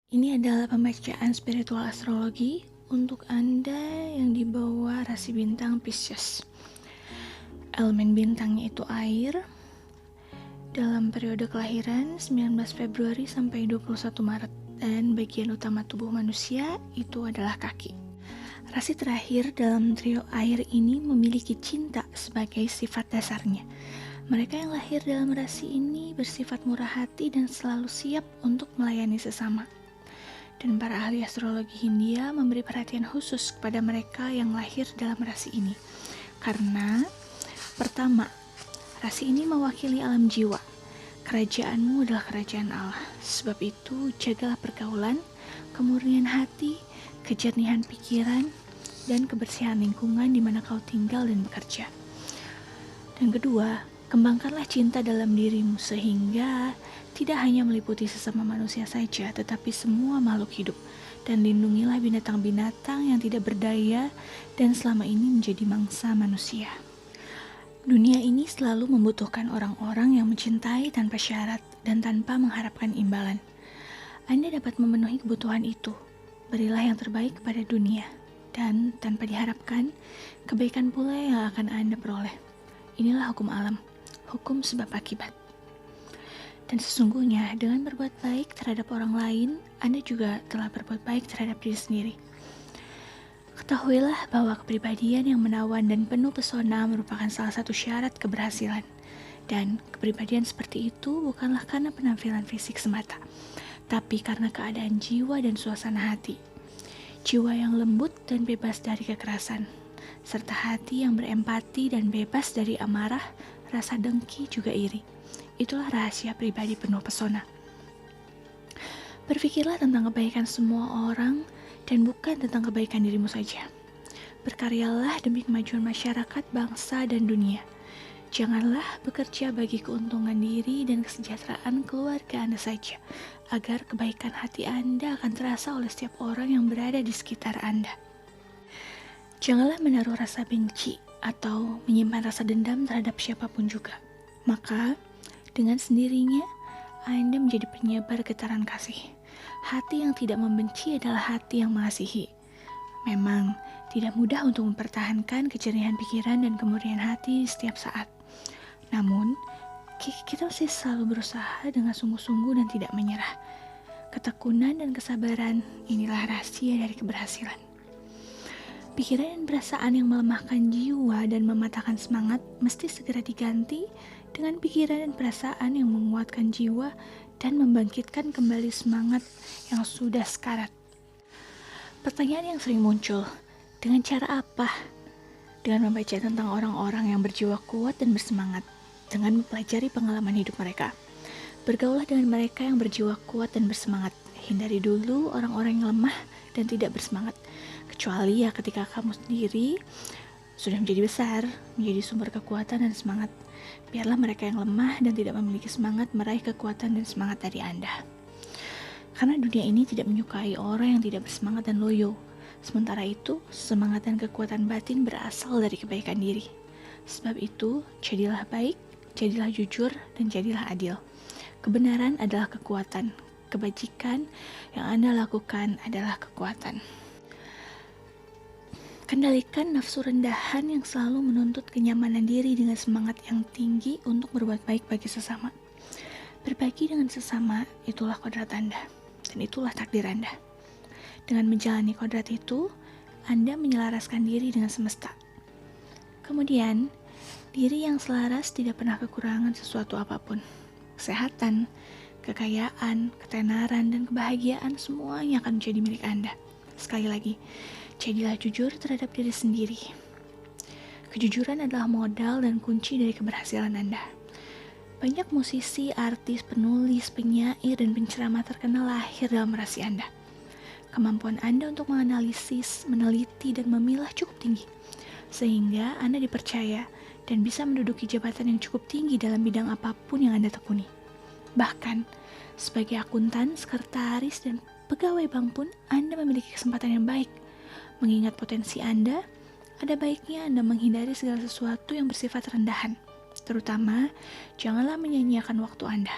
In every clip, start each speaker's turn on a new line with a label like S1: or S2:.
S1: Ini adalah pembacaan spiritual astrologi untuk Anda yang di bawah rasi bintang Pisces. Elemen bintangnya itu air. Dalam periode kelahiran 19 Februari sampai 21 Maret dan bagian utama tubuh manusia itu adalah kaki. Rasi terakhir dalam trio air ini memiliki cinta sebagai sifat dasarnya. Mereka yang lahir dalam rasi ini bersifat murah hati dan selalu siap untuk melayani sesama. Dan para ahli astrologi Hindia memberi perhatian khusus kepada mereka yang lahir dalam rasi ini. Karena pertama, rasi ini mewakili alam jiwa. Kerajaanmu adalah kerajaan Allah. Sebab itu, jagalah pergaulan, kemurnian hati, kejernihan pikiran, dan kebersihan lingkungan di mana kau tinggal dan bekerja. Dan kedua, kembangkanlah cinta dalam dirimu sehingga tidak hanya meliputi sesama manusia saja, tetapi semua makhluk hidup. Dan lindungilah binatang-binatang yang tidak berdaya dan selama ini menjadi mangsa manusia. Dunia ini selalu membutuhkan orang-orang yang mencintai tanpa syarat dan tanpa mengharapkan imbalan. Anda dapat memenuhi kebutuhan itu. Berilah yang terbaik kepada dunia. Dan tanpa diharapkan, kebaikan pula yang akan Anda peroleh. Inilah hukum alam, hukum sebab akibat. Dan sesungguhnya dengan berbuat baik terhadap orang lain, Anda juga telah berbuat baik terhadap diri sendiri. Ketahuilah bahwa kepribadian yang menawan dan penuh pesona merupakan salah satu syarat keberhasilan. Dan kepribadian seperti itu bukanlah karena penampilan fisik semata, tapi karena keadaan jiwa dan suasana hati. Jiwa yang lembut dan bebas dari kekerasan, serta hati yang berempati dan bebas dari amarah, rasa dengki juga iri. Itulah rahasia pribadi penuh pesona. Berpikirlah tentang kebaikan semua orang dan bukan tentang kebaikan dirimu saja. Berkaryalah demi kemajuan masyarakat, bangsa, dan dunia. Janganlah bekerja bagi keuntungan diri dan kesejahteraan keluarga Anda saja, agar kebaikan hati Anda akan terasa oleh setiap orang yang berada di sekitar Anda. Janganlah menaruh rasa benci atau menyimpan rasa dendam terhadap siapapun juga. Maka, dengan sendirinya, Anda menjadi penyebar getaran kasih. Hati yang tidak membenci adalah hati yang mengasihi. Memang tidak mudah untuk mempertahankan kejernihan pikiran dan kemurnian hati setiap saat. Namun, kita mesti selalu berusaha dengan sungguh-sungguh dan tidak menyerah. Ketekunan dan kesabaran, inilah rahasia dari keberhasilan. Pikiran dan perasaan yang melemahkan jiwa dan mematahkan semangat mesti segera diganti dengan pikiran dan perasaan yang menguatkan jiwa dan membangkitkan kembali semangat yang sudah sekarat. Pertanyaan yang sering muncul, dengan cara apa? Dengan membaca tentang orang-orang yang berjiwa kuat dan bersemangat, dengan mempelajari pengalaman hidup mereka. Bergaulah dengan mereka yang berjiwa kuat dan bersemangat. Hindari dulu orang-orang yang lemah dan tidak bersemangat. Kecuali ya ketika kamu sendiri sudah menjadi besar, menjadi sumber kekuatan dan semangat. Biarlah mereka yang lemah dan tidak memiliki semangat meraih kekuatan dan semangat dari Anda. Karena dunia ini tidak menyukai orang yang tidak bersemangat dan loyo. Sementara itu, semangat dan kekuatan batin berasal dari kebaikan diri. Sebab itu, jadilah baik, jadilah jujur, dan jadilah adil. Kebenaran adalah kekuatan. Kebajikan yang Anda lakukan adalah kekuatan. Kendalikan nafsu rendahan yang selalu menuntut kenyamanan diri dengan semangat yang tinggi untuk berbuat baik bagi sesama. Berbagi dengan sesama, itulah kodrat Anda, dan itulah takdir Anda. Dengan menjalani kodrat itu, Anda menyelaraskan diri dengan semesta. Kemudian, diri yang selaras tidak pernah kekurangan sesuatu apapun. Kesehatan, kekayaan, ketenaran, dan kebahagiaan semuanya akan menjadi milik Anda. Sekali lagi, jadilah jujur terhadap diri sendiri. Kejujuran adalah modal dan kunci dari keberhasilan Anda. Banyak musisi, artis, penulis, penyair, dan penceramah terkenal lahir dalam rasi Anda. Kemampuan Anda untuk menganalisis, meneliti, dan memilah cukup tinggi, sehingga Anda dipercaya dan bisa menduduki jabatan yang cukup tinggi dalam bidang apapun yang Anda tekuni. Bahkan, sebagai akuntan, sekretaris, dan pegawai bank pun Anda memiliki kesempatan yang baik. Mengingat potensi Anda, ada baiknya Anda menghindari segala sesuatu yang bersifat rendahan. Terutama, janganlah menyia-nyiakan waktu Anda.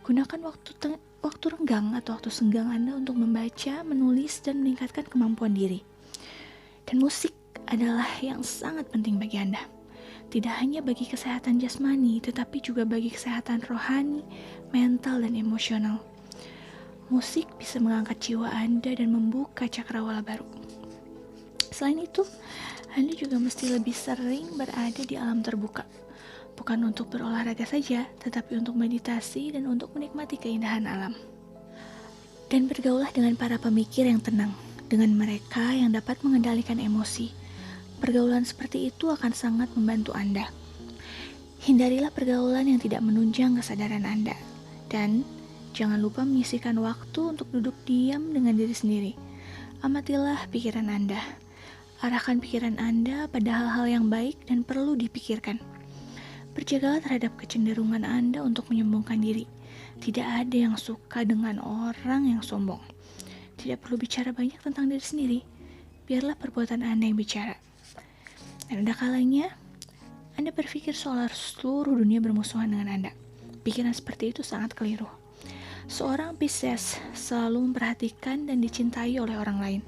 S1: Gunakan waktu waktu renggang atau waktu senggang Anda untuk membaca, menulis, dan meningkatkan kemampuan diri. Dan musik adalah yang sangat penting bagi Anda. Tidak hanya bagi kesehatan jasmani, tetapi juga bagi kesehatan rohani, mental, dan emosional. Musik bisa mengangkat jiwa Anda dan membuka cakrawala baru. Selain itu, Anda juga mesti lebih sering berada di alam terbuka. Bukan untuk berolahraga saja, tetapi untuk meditasi dan untuk menikmati keindahan alam. Dan bergaulah dengan para pemikir yang tenang, dengan mereka yang dapat mengendalikan emosi. Pergaulan seperti itu akan sangat membantu Anda. Hindarilah pergaulan yang tidak menunjang kesadaran Anda. Dan jangan lupa menyisihkan waktu untuk duduk diam dengan diri sendiri. Amatilah pikiran Anda. Arahkan pikiran Anda pada hal-hal yang baik dan perlu dipikirkan. Berjagalah terhadap kecenderungan Anda untuk menyombongkan diri. Tidak ada yang suka dengan orang yang sombong. Tidak perlu bicara banyak tentang diri sendiri. Biarlah perbuatan Anda yang bicara. Dan ada kalanya Anda berpikir seolah seluruh dunia bermusuhan dengan Anda. Pikiran seperti itu sangat keliru. Seorang Pisces selalu memperhatikan dan dicintai oleh orang lain,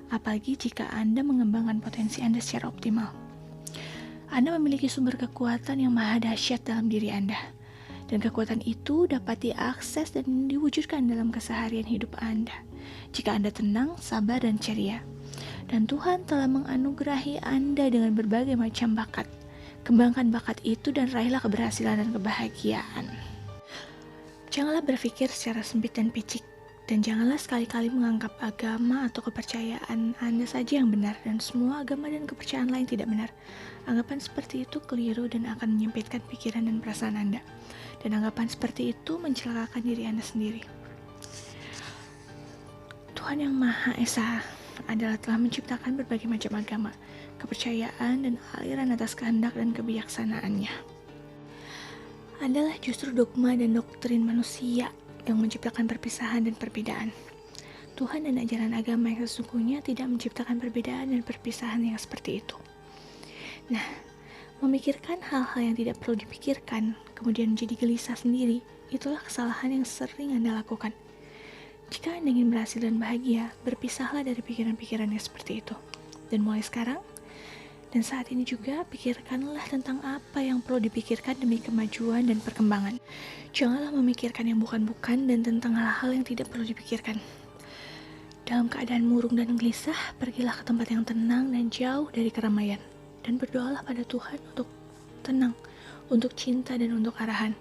S1: apalagi jika Anda mengembangkan potensi Anda secara optimal. Anda memiliki sumber kekuatan yang maha dahsyat dalam diri Anda, dan kekuatan itu dapat diakses dan diwujudkan dalam keseharian hidup Anda jika Anda tenang, sabar, dan ceria. Dan Tuhan telah menganugerahi Anda dengan berbagai macam bakat. Kembangkan bakat itu dan raihlah keberhasilan dan kebahagiaan. Janganlah berpikir secara sempit dan picik, dan janganlah sekali-kali menganggap agama atau kepercayaan Anda saja yang benar dan semua agama dan kepercayaan lain tidak benar. Anggapan seperti itu keliru dan akan menyempitkan pikiran dan perasaan Anda. Dan anggapan seperti itu mencelakakan diri Anda sendiri. Tuhan yang Maha Esa adalah telah menciptakan berbagai macam agama, kepercayaan, dan aliran atas kehendak dan kebijaksanaannya. Adalah justru dogma dan doktrin manusia yang menciptakan perpisahan dan perbedaan. Tuhan dan ajaran agama yang sesungguhnya tidak menciptakan perbedaan dan perpisahan yang seperti itu. Nah, memikirkan hal-hal yang tidak perlu dipikirkan, kemudian menjadi gelisah sendiri, itulah kesalahan yang sering Anda lakukan. Jika Anda ingin berhasil dan bahagia, berpisahlah dari pikiran-pikiran yang seperti itu. Dan mulai sekarang, dan saat ini juga, pikirkanlah tentang apa yang perlu dipikirkan demi kemajuan dan perkembangan. Janganlah memikirkan yang bukan-bukan dan tentang hal-hal yang tidak perlu dipikirkan. Dalam keadaan murung dan gelisah, pergilah ke tempat yang tenang dan jauh dari keramaian. Dan berdoalah pada Tuhan untuk tenang, untuk cinta dan untuk arahan.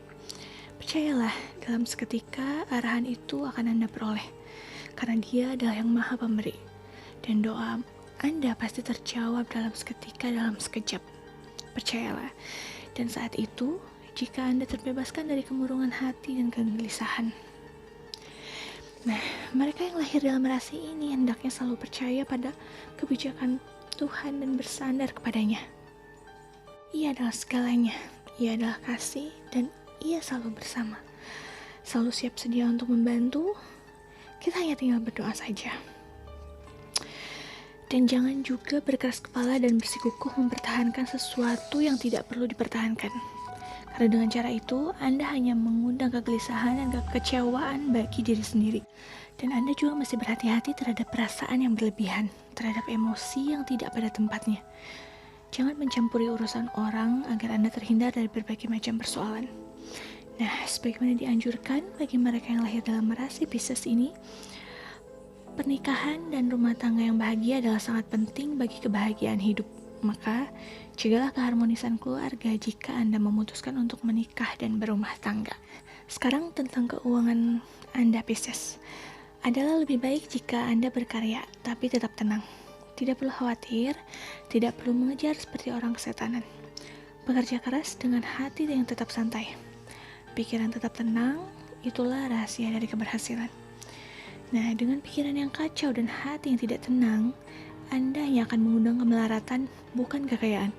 S1: Percayalah, dalam seketika arahan itu akan Anda peroleh. Karena Dia adalah yang Maha Pemberi. Dan doa Anda pasti terjawab dalam seketika, dalam sekejap. Percayalah. Dan saat itu, jika Anda terbebaskan dari kemurungan hati dan kegelisahan. Nah, mereka yang lahir dalam rasi ini hendaknya selalu percaya pada kebijakan Tuhan dan bersandar kepadanya. Ia adalah segalanya. Ia adalah kasih dan Ia selalu bersama. Selalu siap sedia untuk membantu. Kita hanya tinggal berdoa saja. Dan jangan juga berkeras kepala dan bersikukuh mempertahankan sesuatu yang tidak perlu dipertahankan. Karena dengan cara itu, Anda hanya mengundang kegelisahan dan kekecewaan bagi diri sendiri. Dan Anda juga mesti berhati-hati terhadap perasaan yang berlebihan, terhadap emosi yang tidak pada tempatnya. Jangan mencampuri urusan orang agar Anda terhindar dari berbagai macam persoalan. Nah, sebagaimana dianjurkan bagi mereka yang lahir dalam rasi Pisces ini, pernikahan dan rumah tangga yang bahagia adalah sangat penting bagi kebahagiaan hidup. Maka, jagalah keharmonisan keluarga jika Anda memutuskan untuk menikah dan berumah tangga. Sekarang tentang keuangan Anda Pisces. Adalah lebih baik jika Anda berkarya, tapi tetap tenang. Tidak perlu khawatir, tidak perlu mengejar seperti orang kesetanan. Bekerja keras dengan hati yang tetap santai. Pikiran tetap tenang, itulah rahasia dari keberhasilan. Nah, dengan pikiran yang kacau dan hati yang tidak tenang, Anda hanya akan mengundang kemelaratan, bukan kekayaan.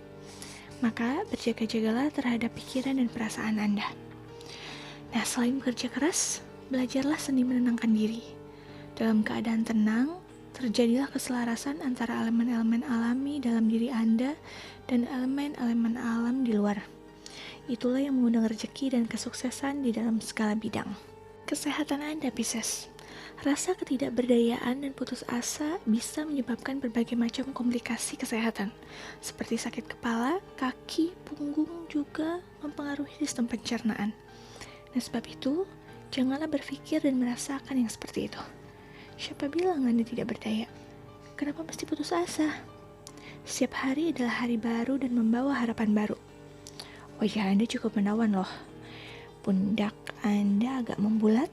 S1: Maka, berjaga-jagalah terhadap pikiran dan perasaan Anda. Nah, selain bekerja keras, belajarlah seni menenangkan diri. Dalam keadaan tenang, terjadilah keselarasan antara elemen-elemen alami dalam diri Anda dan elemen-elemen alam di luar. Itulah yang mengundang rezeki dan kesuksesan di dalam segala bidang. Kesehatan Anda, Pisces. Rasa ketidakberdayaan dan putus asa bisa menyebabkan berbagai macam komplikasi kesehatan, seperti sakit kepala, kaki, punggung, juga mempengaruhi sistem pencernaan. Dan sebab itu, janganlah berpikir dan merasakan yang seperti itu. Siapa bilang Anda tidak berdaya? Kenapa mesti putus asa? Setiap hari adalah hari baru dan membawa harapan baru. Wajah Anda cukup menawan loh. Pundak Anda agak membulat,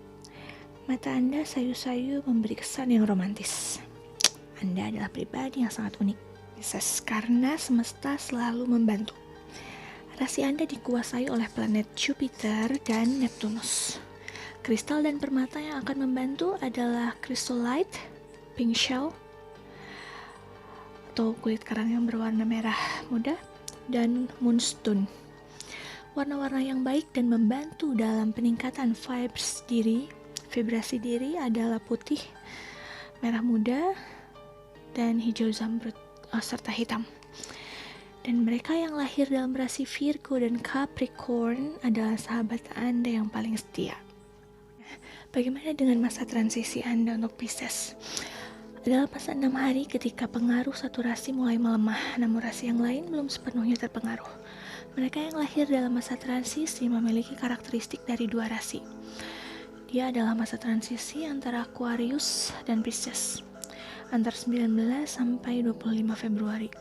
S1: mata Anda sayu-sayu memberi kesan yang romantis. Anda adalah pribadi yang sangat unik, Pisces, karena semesta selalu membantu. Rasi Anda dikuasai oleh planet Jupiter dan Neptunus. Kristal dan permata yang akan membantu adalah chrysolite, pink shell, atau kulit karang yang berwarna merah muda, dan moonstone. Warna-warna yang baik dan membantu dalam peningkatan vibrasi diri adalah putih, merah muda, dan hijau zamrud serta hitam. Dan mereka yang lahir dalam rasi Virgo dan Capricorn adalah sahabat Anda yang paling setia. Bagaimana dengan masa transisi Anda untuk Pisces? Adalah masa 6 hari ketika pengaruh satu rasi mulai melemah, namun rasi yang lain belum sepenuhnya terpengaruh. Mereka yang lahir dalam masa transisi memiliki karakteristik dari dua rasi. Dia adalah masa transisi antara Aquarius dan Pisces, antara 19 sampai 25 Februari.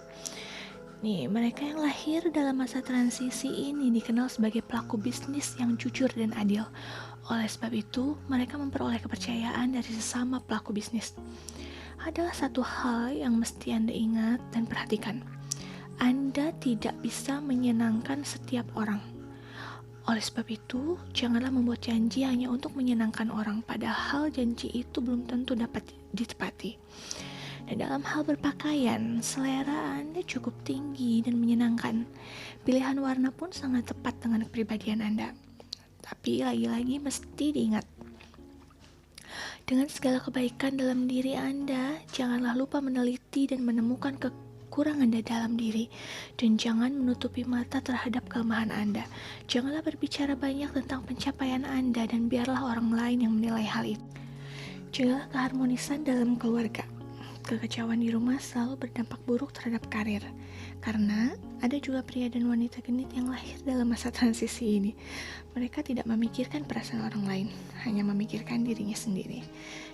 S1: Mereka yang lahir dalam masa transisi ini dikenal sebagai pelaku bisnis yang jujur dan adil. Oleh sebab itu, mereka memperoleh kepercayaan dari sesama pelaku bisnis. Adalah satu hal yang mesti Anda ingat dan perhatikan. Anda tidak bisa menyenangkan setiap orang. Oleh sebab itu, janganlah membuat janji hanya untuk menyenangkan orang, padahal janji itu belum tentu dapat ditepati. Dan dalam hal berpakaian, selera Anda cukup tinggi dan menyenangkan. Pilihan warna pun sangat tepat dengan kepribadian Anda. Tapi lagi-lagi mesti diingat, dengan segala kebaikan dalam diri Anda, janganlah lupa meneliti dan menemukan kekurangan Anda dalam diri, dan jangan menutupi mata terhadap kelemahan Anda. Janganlah berbicara banyak tentang pencapaian Anda dan biarlah orang lain yang menilai hal itu. Jagalah keharmonisan dalam keluarga. Kekacauan di rumah selalu berdampak buruk terhadap karir, karena ada juga pria dan wanita genit yang lahir dalam masa transisi ini. Mereka tidak memikirkan perasaan orang lain, hanya memikirkan dirinya sendiri.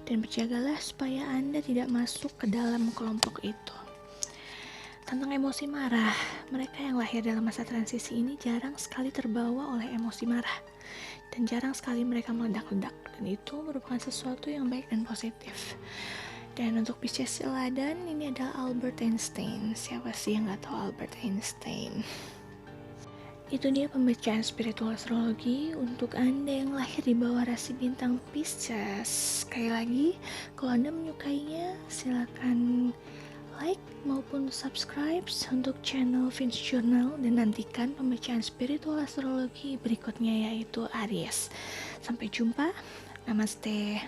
S1: Dan berjagalah supaya Anda tidak masuk ke dalam kelompok itu. Tentang emosi marah, mereka yang lahir dalam masa transisi ini jarang sekali terbawa oleh emosi marah, dan jarang sekali mereka meledak-ledak, dan itu merupakan sesuatu yang baik dan positif. Dan untuk Pisces teladan, ini adalah Albert Einstein. Siapa sih yang gak tahu Albert Einstein? Itu dia pembacaan spiritual astrologi untuk Anda yang lahir di bawah rasi bintang Pisces. Sekali lagi, kalau Anda menyukainya, silakan like maupun subscribe untuk channel Vince Journal, dan nantikan pembacaan spiritual astrologi berikutnya yaitu Aries. Sampai jumpa, namaste.